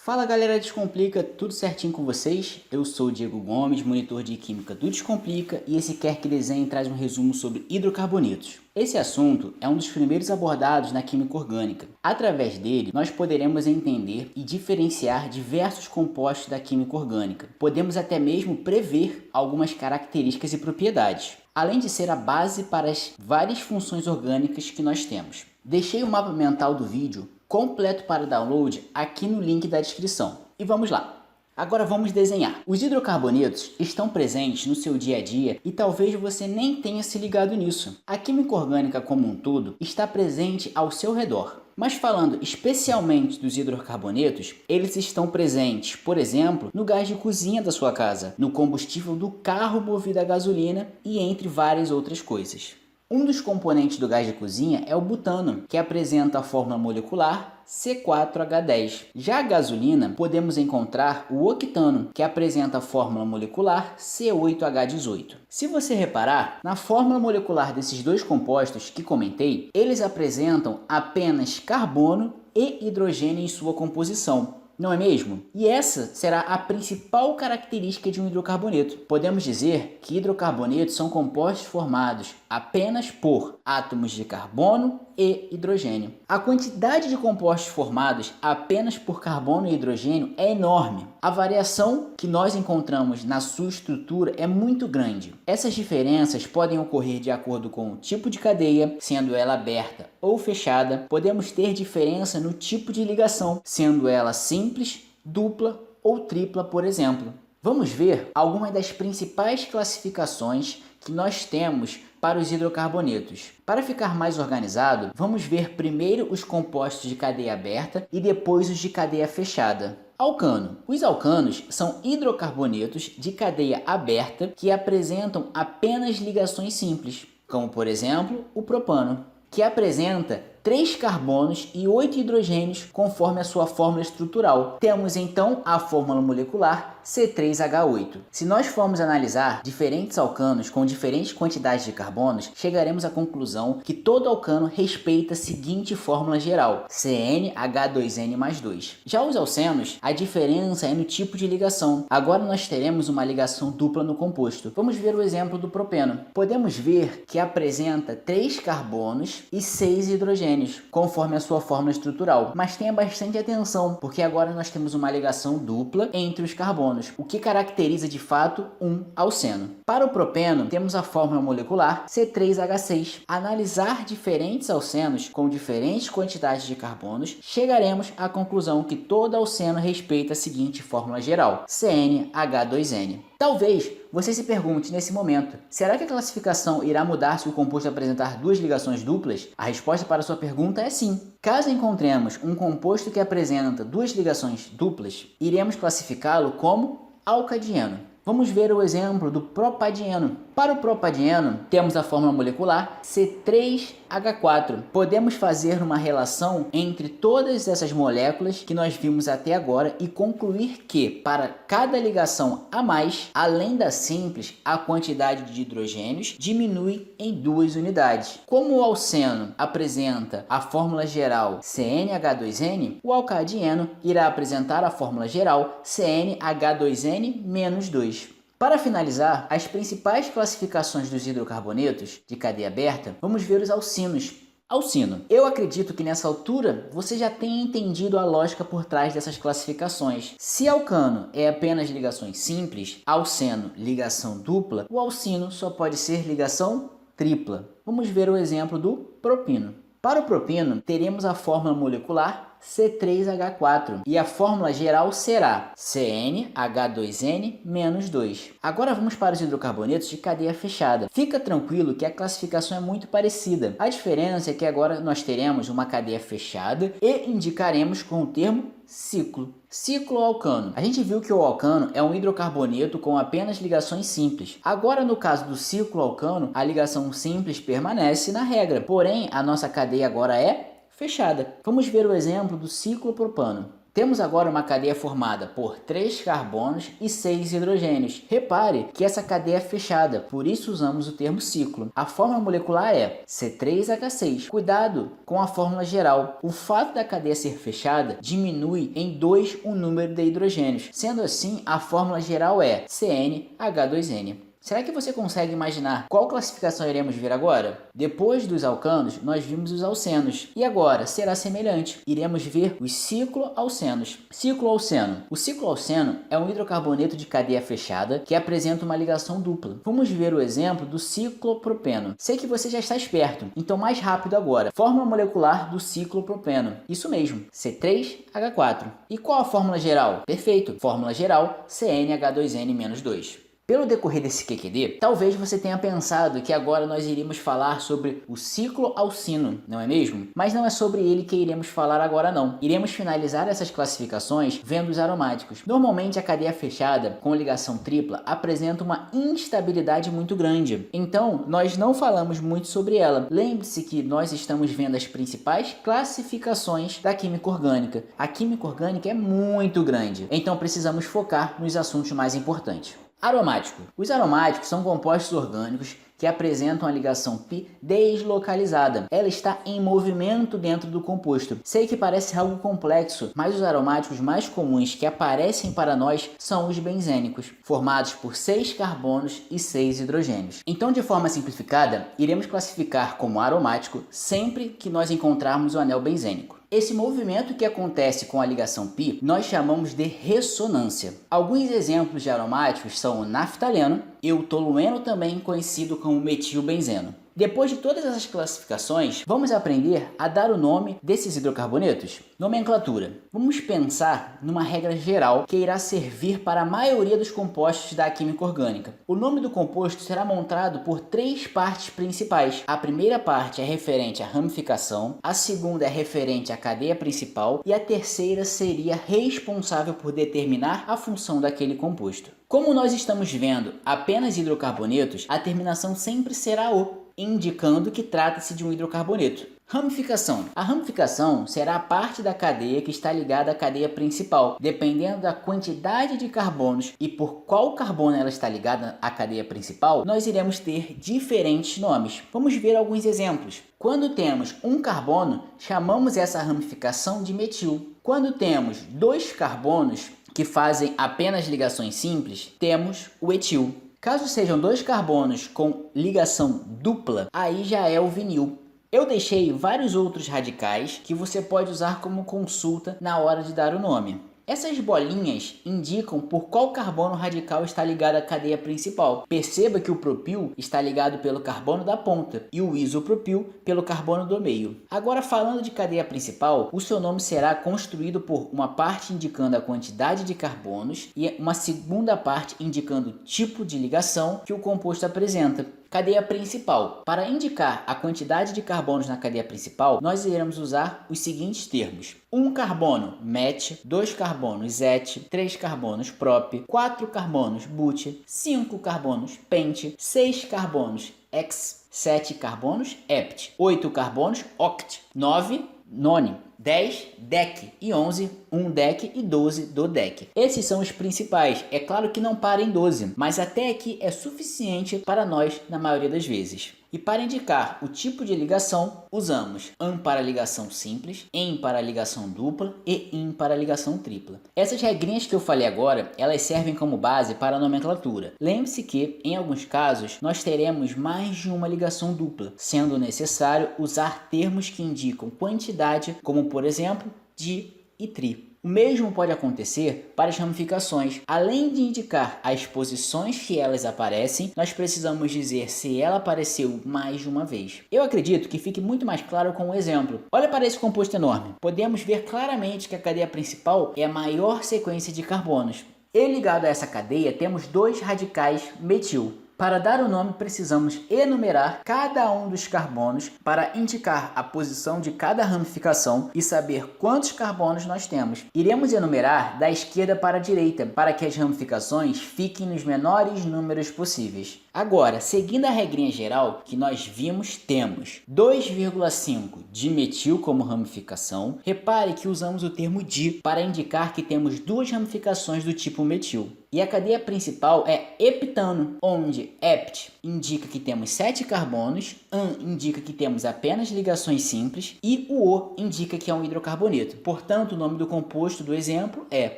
Fala galera Descomplica, tudo certinho com vocês? Eu sou o Diego Gomes, monitor de Química do Descomplica e esse Quer Que Desenhe traz um resumo sobre hidrocarbonetos. Esse assunto é um dos primeiros abordados na química orgânica. Através dele, nós poderemos entender e diferenciar diversos compostos da química orgânica. Podemos até mesmo prever algumas características e propriedades, além de ser a base para as várias funções orgânicas que nós temos. Deixei o mapa mental do vídeo completo para download aqui no link da descrição. E vamos lá! Agora vamos desenhar. Os hidrocarbonetos estão presentes no seu dia a dia e talvez você nem tenha se ligado nisso. A química orgânica como um todo está presente ao seu redor. Mas falando especialmente dos hidrocarbonetos, eles estão presentes, por exemplo, no gás de cozinha da sua casa, no combustível do carro movido a gasolina e entre várias outras coisas. Um dos componentes do gás de cozinha é o butano, que apresenta a fórmula molecular C4H10. Já a gasolina, podemos encontrar o octano, que apresenta a fórmula molecular C8H18. Se você reparar, na fórmula molecular desses dois compostos que comentei, eles apresentam apenas carbono e hidrogênio em sua composição. Não é mesmo? E essa será a principal característica de um hidrocarboneto. Podemos dizer que hidrocarbonetos são compostos formados apenas por átomos de carbono e hidrogênio. A quantidade de compostos formados apenas por carbono e hidrogênio é enorme. A variação que nós encontramos na sua estrutura é muito grande. Essas diferenças podem ocorrer de acordo com o tipo de cadeia, sendo ela aberta ou fechada. Podemos ter diferença no tipo de ligação, sendo ela simples, dupla ou tripla, por exemplo. Vamos ver algumas das principais classificações que nós temos para os hidrocarbonetos. Para ficar mais organizado, vamos ver primeiro os compostos de cadeia aberta e depois os de cadeia fechada. Alcano. Os alcanos são hidrocarbonetos de cadeia aberta que apresentam apenas ligações simples, como por exemplo o propano, que apresenta 3 carbonos e 8 hidrogênios conforme a sua fórmula estrutural. Temos então a fórmula molecular C3H8. Se nós formos analisar diferentes alcanos com diferentes quantidades de carbonos, chegaremos à conclusão que todo alcano respeita a seguinte fórmula geral: CnH2n mais 2. Já os alcenos, a diferença é no tipo de ligação. Agora nós teremos uma ligação dupla no composto. Vamos ver o exemplo do propeno. Podemos ver que apresenta 3 carbonos e 6 hidrogênios, conforme a sua fórmula estrutural. Mas tenha bastante atenção, porque agora nós temos uma ligação dupla entre os carbonos, o que caracteriza de fato um alceno. Para o propeno, temos a fórmula molecular C3H6. Analisar diferentes alcenos com diferentes quantidades de carbonos, chegaremos à conclusão que todo alceno respeita a seguinte fórmula geral: CnH2n. Talvez você se pergunte nesse momento: será que a classificação irá mudar se o composto apresentar duas ligações duplas? A resposta para sua pergunta é sim. Caso encontremos um composto que apresenta duas ligações duplas, iremos classificá-lo como alcadieno. Vamos ver o exemplo do propadieno. Para o propadieno, temos a fórmula molecular C3H4. Podemos fazer uma relação entre todas essas moléculas que nós vimos até agora e concluir que, para cada ligação a mais, além da simples, a quantidade de hidrogênios diminui em 2 unidades. Como o alceno apresenta a fórmula geral CnH2n, o alcadieno irá apresentar a fórmula geral CnH2n-2. Para finalizar, as principais classificações dos hidrocarbonetos de cadeia aberta, vamos ver os alcinos. Alcino. Eu acredito que nessa altura você já tenha entendido a lógica por trás dessas classificações. Se alcano é apenas ligações simples, alceno ligação dupla, o alcino só pode ser ligação tripla. Vamos ver o exemplo do propino. Para o propino, teremos a fórmula molecular C3H4 e a fórmula geral será CnH2n-2. Agora vamos para os hidrocarbonetos de cadeia fechada. Fica tranquilo que a classificação é muito parecida. A diferença é que agora nós teremos uma cadeia fechada e indicaremos com o termo ciclo. Cicloalcano. A gente viu que o alcano é um hidrocarboneto com apenas ligações simples. Agora, no caso do cicloalcano, a ligação simples permanece na regra, porém a nossa cadeia agora é fechada. Vamos ver o exemplo do ciclopropano. Temos agora uma cadeia formada por 3 carbonos e 6 hidrogênios. Repare que essa cadeia é fechada, por isso usamos o termo ciclo. A fórmula molecular é C3H6. Cuidado com a fórmula geral. O fato da cadeia ser fechada diminui em 2 o número de hidrogênios. Sendo assim, a fórmula geral é CnH2n. Será que você consegue imaginar qual classificação iremos ver agora? Depois dos alcanos, nós vimos os alcenos. E agora, será semelhante. Iremos ver os cicloalcenos. Cicloalceno. O cicloalceno é um hidrocarboneto de cadeia fechada que apresenta uma ligação dupla. Vamos ver o exemplo do ciclopropeno. Sei que você já está esperto, então mais rápido agora. Fórmula molecular do ciclopropeno. Isso mesmo, C3H4. E qual a fórmula geral? Perfeito. Fórmula geral, CnH2n-2. Pelo decorrer desse QQD, talvez você tenha pensado que agora nós iríamos falar sobre o cicloalcino, não é mesmo? Mas não é sobre ele que iremos falar agora não. Iremos finalizar essas classificações vendo os aromáticos. Normalmente a cadeia fechada com ligação tripla apresenta uma instabilidade muito grande. Então, nós não falamos muito sobre ela. Lembre-se que nós estamos vendo as principais classificações da química orgânica. A química orgânica é muito grande, então precisamos focar nos assuntos mais importantes. Aromático. Os aromáticos são compostos orgânicos que apresentam a ligação π deslocalizada. Ela está em movimento dentro do composto. Sei que parece algo complexo, mas os aromáticos mais comuns que aparecem para nós são os benzênicos, formados por 6 carbonos e 6 hidrogênios. Então, de forma simplificada, iremos classificar como aromático sempre que nós encontrarmos o anel benzênico. Esse movimento que acontece com a ligação π nós chamamos de ressonância. Alguns exemplos de aromáticos são o naftaleno e o tolueno, também conhecido como metilbenzeno. Depois de todas essas classificações, vamos aprender a dar o nome desses hidrocarbonetos. Nomenclatura. Vamos pensar numa regra geral que irá servir para a maioria dos compostos da química orgânica. O nome do composto será montado por 3 partes principais. A primeira parte é referente à ramificação, a segunda é referente à cadeia principal e a terceira seria responsável por determinar a função daquele composto. Como nós estamos vendo apenas hidrocarbonetos, a terminação sempre será O, indicando que trata-se de um hidrocarboneto. Ramificação. A ramificação será a parte da cadeia que está ligada à cadeia principal. Dependendo da quantidade de carbonos e por qual carbono ela está ligada à cadeia principal, nós iremos ter diferentes nomes. Vamos ver alguns exemplos. Quando temos um carbono, chamamos essa ramificação de metil. Quando temos 2 carbonos que fazem apenas ligações simples, temos o etil. Caso sejam 2 carbonos com ligação dupla, aí já é o vinil. Eu deixei vários outros radicais que você pode usar como consulta na hora de dar o nome. Essas bolinhas indicam por qual carbono radical está ligado à cadeia principal. Perceba que o propil está ligado pelo carbono da ponta e o isopropil pelo carbono do meio. Agora, falando de cadeia principal, o seu nome será construído por uma parte indicando a quantidade de carbonos e uma segunda parte indicando o tipo de ligação que o composto apresenta. Cadeia principal. Para indicar a quantidade de carbonos na cadeia principal, nós iremos usar os seguintes termos. 1 carbono met, 2 carbonos et, 3 carbonos prop, 4 carbonos but, 5 carbonos pent, 6 carbonos ex, 7 carbonos hept, 8 carbonos oct, 9 none, 10 dec e 11 dec e 12 dodec. Esses são os principais. É claro que não para em 12, mas até aqui é suficiente para nós na maioria das vezes. E para indicar o tipo de ligação, usamos AN para ligação simples, EN para ligação dupla e IN para ligação tripla. Essas regrinhas que eu falei agora, elas servem como base para a nomenclatura. Lembre-se que, em alguns casos, nós teremos mais de uma ligação dupla, sendo necessário usar termos que indicam quantidade, como por exemplo, di e tri. O mesmo pode acontecer para as ramificações. Além de indicar as posições que elas aparecem, nós precisamos dizer se ela apareceu mais de uma vez. Eu acredito que fique muito mais claro com um exemplo. Olha para esse composto enorme. Podemos ver claramente que a cadeia principal é a maior sequência de carbonos. E ligado a essa cadeia temos 2 radicais metil. Para dar o nome, precisamos enumerar cada um dos carbonos para indicar a posição de cada ramificação e saber quantos carbonos nós temos. Iremos enumerar da esquerda para a direita, para que as ramificações fiquem nos menores números possíveis. Agora, seguindo a regrinha geral que nós vimos, temos 2,5 dimetil como ramificação. Repare que usamos o termo di para indicar que temos duas ramificações do tipo metil. E a cadeia principal é heptano, onde hept indica que temos 7 carbonos, an indica que temos apenas ligações simples e o O indica que é um hidrocarboneto. Portanto, o nome do composto do exemplo é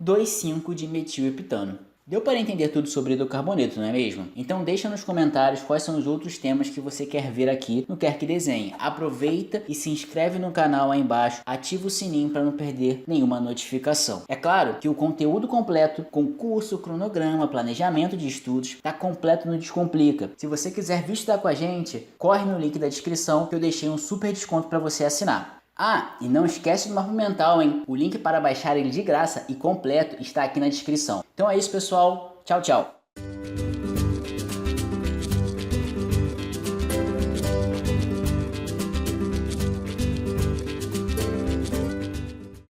2,5-dimetilheptano. Deu para entender tudo sobre hidrocarboneto, não é mesmo? Então deixa nos comentários quais são os outros temas que você quer ver aqui no Quer Que Desenhe. Aproveita e se inscreve no canal aí embaixo, ativa o sininho para não perder nenhuma notificação. É claro que o conteúdo completo, com curso, cronograma, planejamento de estudos, está completo no Descomplica. Se você quiser vir estudar com a gente, corre no link da descrição que eu deixei um super desconto para você assinar. Ah, e não esquece do mapa mental, hein? O link para baixar ele de graça e completo está aqui na descrição. Então é isso, pessoal. Tchau, tchau.